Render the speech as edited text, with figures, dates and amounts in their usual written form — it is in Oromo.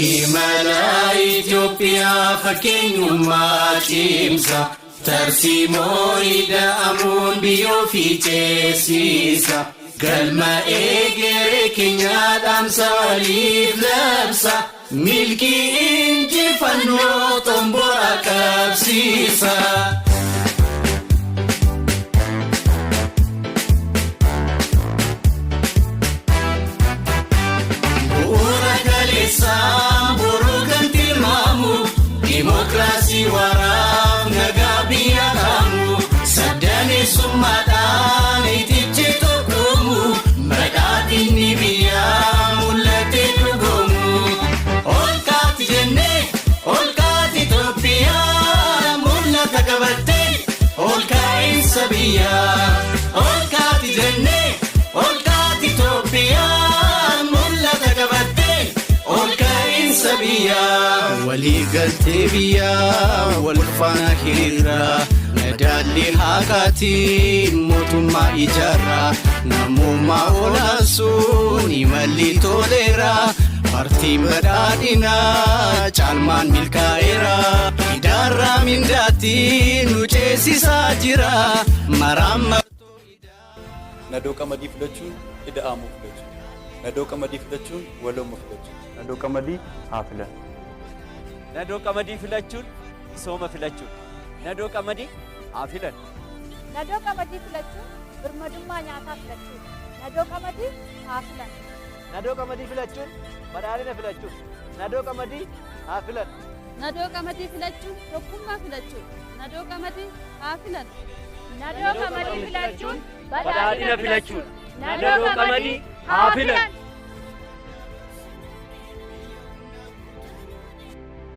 imala Ethiopia fakkenyummaa cimsa tarsiimoo ida'amuun biyyoo fiiceessiisa galma eegere keenyaadhaan waliif labsa milkii injifannoo xombora qabsiisa. Demokrasi waraab nagaa biyya kaamu saddani summaadhaan itichi tokkomu badhaadhinni biyyaa mul'ate dhugoomu ol kaati jennee ol kaati Itoophiyaa mul'ata qabattee ol kaa'insa biyyaa ol kaati jennee ol kaati Itoophiyaa mul'ata qabattee ol kaa'insa biyyaa. waliigaltee biyyaa wal faana hiriiraa nadaallee haqaatiin mootummaa ijaarraa namummaa olaansuun imalli toleeraa paartiin badhaadhinaa caalmaan milkaa'eera idaarraa mindaatiin nu ceesisaa jira maraan nadoo qamadii filachuun ida'amuu filachuun nadoo qamadii filachuun waloomaa filachuun nadoo qamadii haa filan. nadoo qamadii filachuun sooma filachuun nadoo qamadii haa filan. nadoo qamadii filachuun birmadummaa nyaataa filachuun nadoo qamadii haa filan. nadoo qamadii filachuun badhaadhina filachuun nadoo qamadii haa filan. nadoo qamadii filachuun tokkummaa filachuun nadoo qamadii haa filan. nadoo qamadii filachuun badhaadhina filachuun nadoo qamadii haa filan.